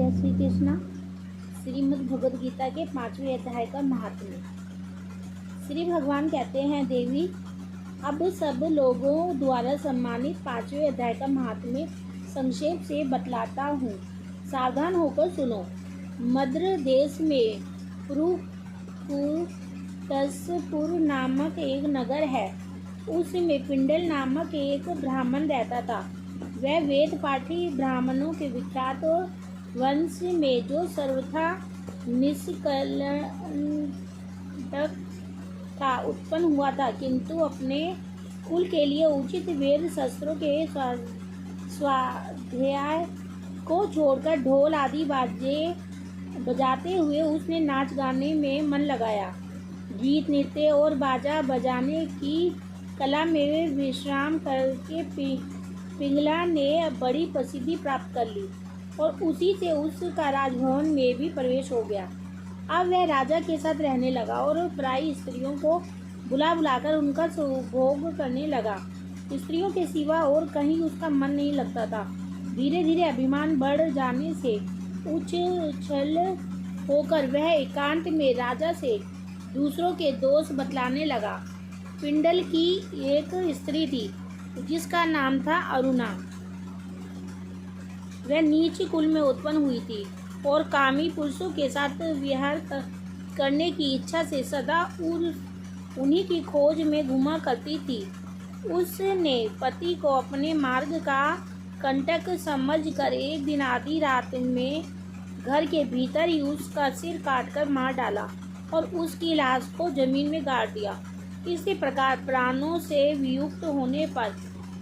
जय श्री कृष्णा। श्रीमद् भगवद गीता के 5वें अध्याय का महात्म्य। श्री भगवान कहते हैं, देवी अब सब लोगों द्वारा सम्मानित 5वें अध्याय का महात्म्य संक्षेप से बतलाता हूँ। सावधान होकर सुनो। मद्र देश में पुरुतसपुर नामक एक नगर है। उसमें पिंडल नामक एक ब्राह्मण रहता था। वह वेद पाठी ब्राह्मणों के विख्यात वंश में जो सर्वथा निष्कलंक था उत्पन्न हुआ था, किंतु अपने कुल के लिए उचित वेद शस्त्रों के स्वाध्याय को छोड़कर ढोल आदि बाजे बजाते हुए उसने नाच गाने में मन लगाया। गीत नृत्य और बाजा बजाने की कला में विश्राम करके पिंगला ने बड़ी प्रसिद्धि प्राप्त कर ली और उसी से उसका राजभवन में भी प्रवेश हो गया। अब वह राजा के साथ रहने लगा और प्राय स्त्रियों को बुलाकर उनका सुभोग करने लगा। स्त्रियों के सिवा और कहीं उसका मन नहीं लगता था। धीरे धीरे अभिमान बढ़ जाने से उच्छल होकर वह एकांत में राजा से दूसरों के दोष बतलाने लगा। पिंडल की एक स्त्री थी जिसका नाम था अरुणा। वह नीच कुल में उत्पन्न हुई थी और कामी पुरुषों के साथ विहार करने की इच्छा से सदा उन्हीं की खोज में घुमा करती थी। उसने पति को अपने मार्ग का कंटक समझकर एक दिन आधी रात में घर के भीतर ही उसका सिर काटकर मार डाला और उसकी लाश को जमीन में गाड़ दिया। इसी प्रकार प्राणों से वियुक्त होने पर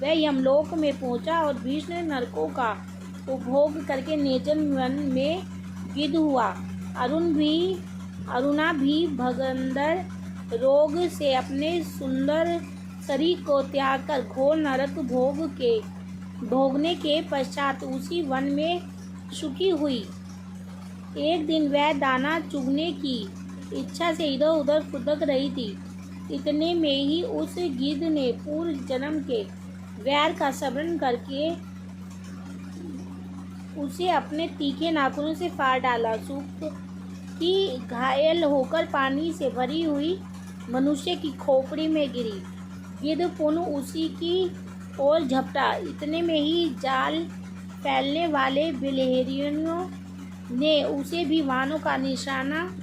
वह यमलोक में पहुंचा और भीषण नरकों का उपभोग करके निर्जन वन में गिद्ध हुआ। अरुणा भी भगंदर रोग से अपने सुंदर शरीर को त्याग कर घोर नरक भोगने के पश्चात उसी वन में सुखी हुई। एक दिन वह दाना चुगने की इच्छा से इधर उधर फुदक रही थी। इतने में ही उस गिद्ध ने पूर्व जन्म के वैर का स्मरण करके उसे अपने तीखे नाखूनों से फाड़ डाला। सूख की घायल होकर पानी से भरी हुई मनुष्य की खोपड़ी में गिरी। गिद्ध पुनः उसी की ओर झपटा। इतने में ही जाल फैलने वाले बिलहेरियों ने उसे भी वानों का निशाना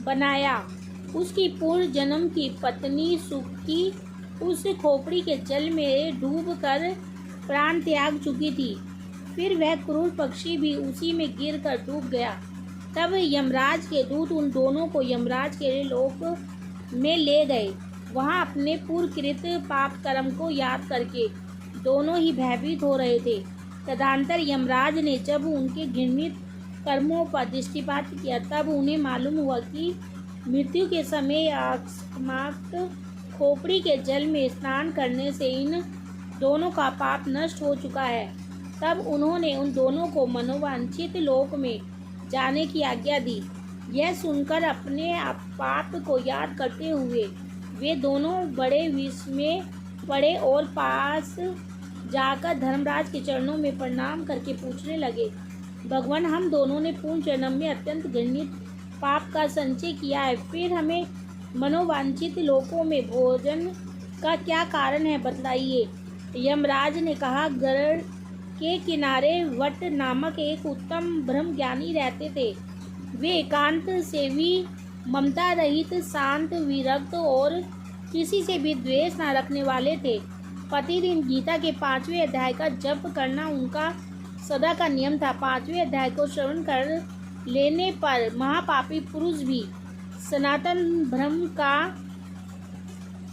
बनाया। उसकी पूर्व जन्म की पत्नी सुक्की उस खोपड़ी के जल में डूबकर प्राण त्याग चुकी थी। फिर वह क्रूर पक्षी भी उसी में गिरकर डूब गया। तब यमराज के दूत उन दोनों को यमराज के लोक में ले गए। वहां अपने पूर्वकृत पाप कर्म को याद करके दोनों ही भयभीत हो रहे थे। तदंतर यमराज ने जब उनके घृणित कर्मों पर दृष्टिपात किया तब उन्हें मालूम हुआ कि मृत्यु के समय अकस्मात खोपड़ी के जल में स्नान करने से इन दोनों का पाप नष्ट हो चुका है। तब उन्होंने उन दोनों को मनोवांछित लोक में जाने की आज्ञा दी। यह सुनकर अपने पाप को याद करते हुए वे दोनों बड़े विष में पड़े और पास जाकर धर्मराज के चरणों में प्रणाम करके पूछने लगे, भगवान, हम दोनों ने पूर्व जन्म में अत्यंत घृणित पाप का संचय किया है, फिर हमें मनोवांछित लोकों में भोजन का क्या कारण है, बतलाइए। यमराज ने कहा, गरुड़ के किनारे वट नामक एक उत्तम ब्रह्म ज्ञानी रहते थे। वे एकांत सेवी, ममता रहित, शांत, विरक्त और किसी से भी द्वेष न रखने वाले थे। प्रतिदिन गीता के 5वें अध्याय का जप करना उनका सदा का नियम था। 5वें अध्याय को श्रवण कर लेने पर महापापी पुरुष भी सनातन ब्रह्म का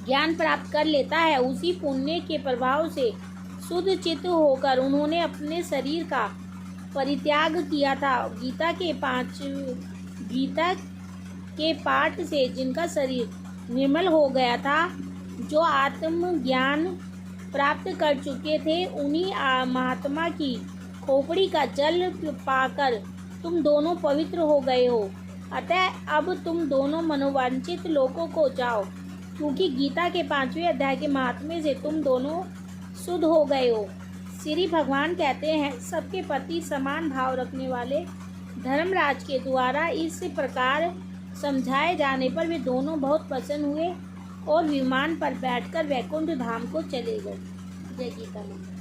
ज्ञान प्राप्त कर लेता है। उसी पुण्य के प्रभाव से शुद्ध चित्त होकर उन्होंने अपने शरीर का परित्याग किया था। गीता के पाठ से जिनका शरीर निर्मल हो गया था, जो आत्मज्ञान प्राप्त कर चुके थे, उन्हीं महात्मा की खोपड़ी का जल पाकर तुम दोनों पवित्र हो गए हो। अतः अब तुम दोनों मनोवांछित लोकों को जाओ, क्योंकि गीता के 5वें अध्याय के महात्म्य से तुम दोनों शुद्ध हो गए हो। श्री भगवान कहते हैं, सबके प्रति समान भाव रखने वाले धर्मराज के द्वारा इस प्रकार समझाए जाने पर वे दोनों बहुत प्रसन्न हुए और विमान पर बैठकर वैकुंठ धाम को चले गए। जय गीता माता।